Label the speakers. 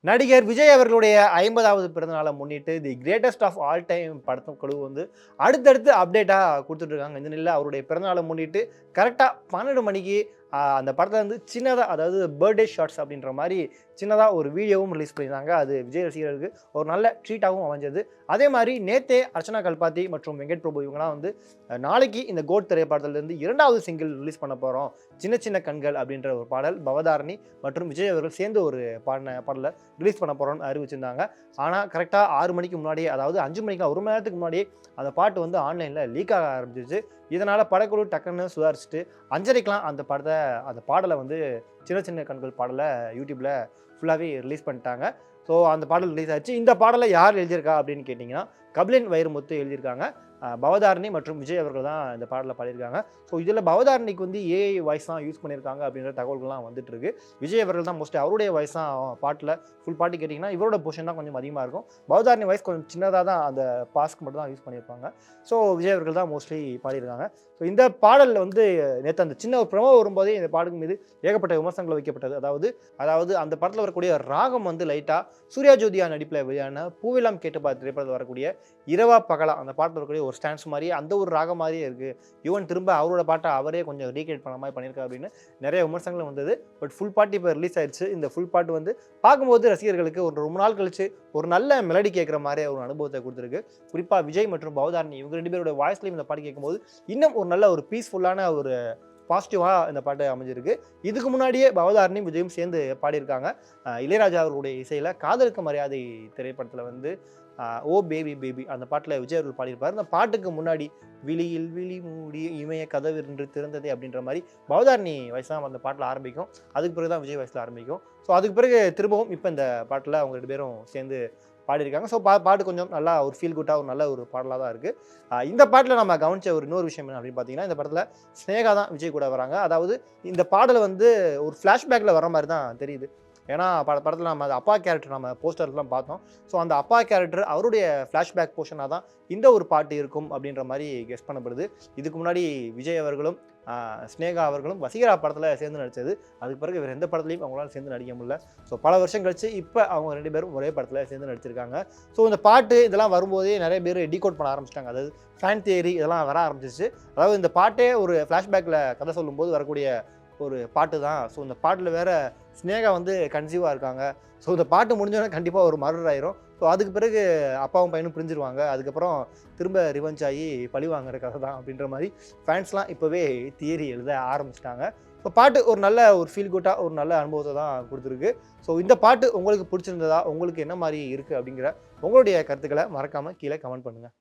Speaker 1: நடிகர் விஜய் அவர்களுடைய 50வது பிறந்தநாளை முன்னிட்டு, the greatest of all time படத்து குழு வந்து அடுத்தடுத்து அப்டேட்டா குடுத்துட்டு இருக்காங்க. இந்த நிலையில அவருடைய பிறந்தநாளை முன்னிட்டு கரெக்ட்டா 12 மணிக்கு அந்த படத்துல வந்து சின்னதா அதாவது பர்த்டே ஷாட்ஸ் அப்படின்ற மாரி சின்னதா ஒரு வீடியோவும் ரிலீஸ் பண்ணியிருந்தாங்க. அது விஜய் ரசிகர்களுக்கு ஒரு நல்ல ட்ரீட்டாவும் அமைஞ்சது. அதே மாரி நேத்தே அர்ச்சனா கல்பாத்தி மற்றும் வெங்கட் பிரபு இவங்கலாம் வந்து நாளைக்கு இந்த கோட் திரைப்படத்திலிருந்து 2வது சிங்கிள் ரிலீஸ் பண்ண போறோம். சின்ன சின்ன கண்கள் அப்படின்ற ஒரு பாடல் பவதாரணி மற்றும் விஜய் அவர்கள் சேர்ந்து ஒரு பாடின பாடல ரிலீஸ் பண்ண போறோம்னு அறிவிச்சிருந்தாங்க. ஆனா கரெக்ட்டா 6 மணிக்கு முன்னாடியே அதாவது 5 மணிக்கு 1 மணி நேரத்துக்கு முன்னாடியே அந்த பாட்டு வந்து ஆன்லைன்ல லீக் ஆக ஆரம்பிச்சிருச்சு. இதனால படக்குழு டக்குன்னு சுதாரிச்சுட்டு 5:30க்கலாம் அந்த பாடல வந்து சின்ன சின்ன கண்கள் பாடல YouTubeல ஃபுல்லாவே ரிலீஸ் பண்ணிட்டாங்க. ஸோ அந்த பாடல் ரிலீஸ் ஆச்சு. இந்த பாடல யார் எழுதியிருக்கா அப்படின்னு கேட்டீங்கன்னா, கபிலன் வைரமுத்து எழுதியிருக்காங்க. பவதாரணி மற்றும் விஜய் அவர்கள் தான் இந்த பாடல பாடியிருக்காங்க. ஸோ இதில பவதாரணிக்கு வந்து ஏஐ வாய்ஸ் தான் யூஸ் பண்ணியிருக்காங்க அப்படின்ற தகவல்கள்லாம் வந்துட்டு இருக்கு. விஜய் அவர்கள் தான் மோஸ்ட்லி அவருடைய வாய்ஸ் தான் பாட்டுல ஃபுல் பாட்டு கேட்டீங்கன்னா, இவரோட போர்ஷன் தான் கொஞ்சம் அதிகமா இருக்கும். பவதாரணி வாய்ஸ் கொஞ்சம் சின்னதா தான் அந்த பாஸ்க்கு மட்டும் தான் யூஸ் பண்ணியிருப்பாங்க. ஸோ விஜய் அவர்கள் தான் மோஸ்ட்லி பாடியிருக்காங்க. ஸோ இந்த பாடல்ல வந்து நேத்து அந்த சின்ன ஒரு ப்ரோமோ வரும்போதே இந்த பாடல் மீது ஏகப்பட்ட விமர்சனங்கள் வைக்கப்பட்டது. அதாவது அந்த படத்துல வரக்கூடிய ராகம் வந்து லைட்டா சூர்யா ஜோதியா நடிப்புல வெளியான பூவெல்லாம் கேட்டு பார் திரைப்படத்தில் வரக்கூடிய இரவா பகலா அந்த பாட்டுல வரக்கூடிய ஒரு ஸ்டான்ஸ் மாரியே அந்த ஒரு ராகம் மாரியே இருக்கு. ஈவன் திரும்ப அவரோட பாட்ட அவரே கொஞ்சம் ரீக்ரியேட் பண்ண மாரி பண்ணியிருக்காரு அப்படின்னு நிறைய விமர்சனங்கள் வந்தது. பட் ஃபுல் பாட்டு இப்போ ரிலீஸ் ஆயிடுச்சு. இந்த ஃபுல் பாட்டு வந்து பார்க்கும்போது ரசிகர்களுக்கு ஒரு ரொம்ப நாள் கழிச்சு ஒரு நல்ல மெலடி கேட்குற மாதிரி ஒரு அனுபவத்தை கொடுத்துருக்கு. குறிப்பா விஜய் மற்றும் பவதாரணி இவங்க 2 பேரோட வாய்ஸ்லயும் இந்த பாட்டு கேட்கும்போது இன்னும் ஒரு நல்ல ஒரு பீஸ்ஃபுல்லான ஒரு பாசிட்டிவா இந்த பாட்டு அமைஞ்சிருக்கு. இதுக்கு முன்னாடியே பவதாரணியும் விஜயும் சேர்ந்து பாடியிருக்காங்க. இளையராஜா அவர்களுடைய இசையில காதலுக்கு மரியாதை திரைப்படத்துல வந்து ஓ பேபி பேபி அந்த பாட்டுல விஜய் அவர்கள் பாடியிருப்பாரு. அந்த பாட்டுக்கு முன்னாடி விழியில் விழி மூடி இமய கதவின்று திறந்ததே அப்படின்ற மாதிரி பவதாரணி வயசு தான் அந்த பாட்டில் ஆரம்பிக்கும். அதுக்கு பிறகு தான் விஜய் வயசில் ஆரம்பிக்கும். ஸோ அதுக்கு பிறகு திரும்பவும் இப்போ இந்த பாட்டில் அவங்க 2 பேரும் சேர்ந்து பாடியிருக்காங்க. ஸோ பாட்டு கொஞ்சம் நல்லா ஒரு ஃபீல் குட்டாக ஒரு நல்ல ஒரு பாடலாக தான் இருக்குது. இந்த பாட்டில் நம்ம கவனிச்ச ஒரு இன்னொரு விஷயம் என்ன அப்படின்னு பார்த்தீங்கன்னா, இந்த படத்தில் ஸ்னேகா தான் விஜய் கூட வராங்க. அதாவது இந்த பாடல் வந்து ஒரு ஃப்ளாஷ்பேக்கில் வர மாதிரி தான் தெரியுது. ஏன்னா படத்தில் நம்ம அது அப்பா கேரக்டர் நம்ம போஸ்டர்லாம் பார்த்தோம். ஸோ அந்த அப்பா கேரக்டர் அவருடைய ஃப்ளாஷ்பேக் போர்ஷனாக தான் இந்த ஒரு பாட்டு இருக்கும் அப்படின்ற மாதிரி கெஸ் பண்ணப்படுது. இதுக்கு முன்னாடி விஜய் அவர்களும் ஸ்னேகா அவர்களும் வசீகரா படத்தில் சேர்ந்து நடித்தது. அதுக்கு பிறகு வேறு எந்த படத்துலையும் அவங்களால சேர்ந்து நடிக்க முடியல. ஸோ பல வருஷம் கழிச்சு இப்போ அவங்க 2 பேரும் ஒரே படத்தில் சேர்ந்து நடிச்சிருக்காங்க. ஸோ இந்த பாட்டு இதெல்லாம் வரும்போதே நிறைய பேர் டீகோட் பண்ண ஆரம்பிச்சிட்டாங்க. அதாவது ஃபேன் தியரி இதெல்லாம் வர ஆரம்பிச்சிச்சு. அதாவது இந்த பாட்டே ஒரு ஃப்ளாஷ்பேக்கில் கதை சொல்லும்போது வரக்கூடிய ஒரு பாட்டு தான். ஸோ இந்த பாட்டில் வேற ஸ்னேகா வந்து கன்சீவாக இருக்காங்க. ஸோ இந்த பாட்டு முடிஞ்சோடனே கண்டிப்பாக ஒரு மர்டர் ஆயிரும். ஸோ அதுக்கு பிறகு அப்பாவும் பையனும் பிரிஞ்சிருவாங்க. அதுக்கப்புறம் திரும்ப ரிவெஞ்ச் ஆகி பழி வாங்குற கதை தான் அப்படின்ற மாதிரி ஃபேன்ஸ்லாம் இப்போவே தியரி எழுத ஆரம்பிச்சிட்டாங்க. ஸோ பாட்டு ஒரு நல்ல ஒரு ஃபீல் குட்டாக ஒரு நல்ல அனுபவத்தை தான் கொடுத்துருக்கு. ஸோ இந்த பாட்டு உங்களுக்கு பிடிச்சிருந்ததா, உங்களுக்கு என்ன மாதிரி இருக்குது அப்படிங்கிற உங்களுடைய கருத்துக்களை மறக்காமல் கீழே கமெண்ட் பண்ணுங்கள்.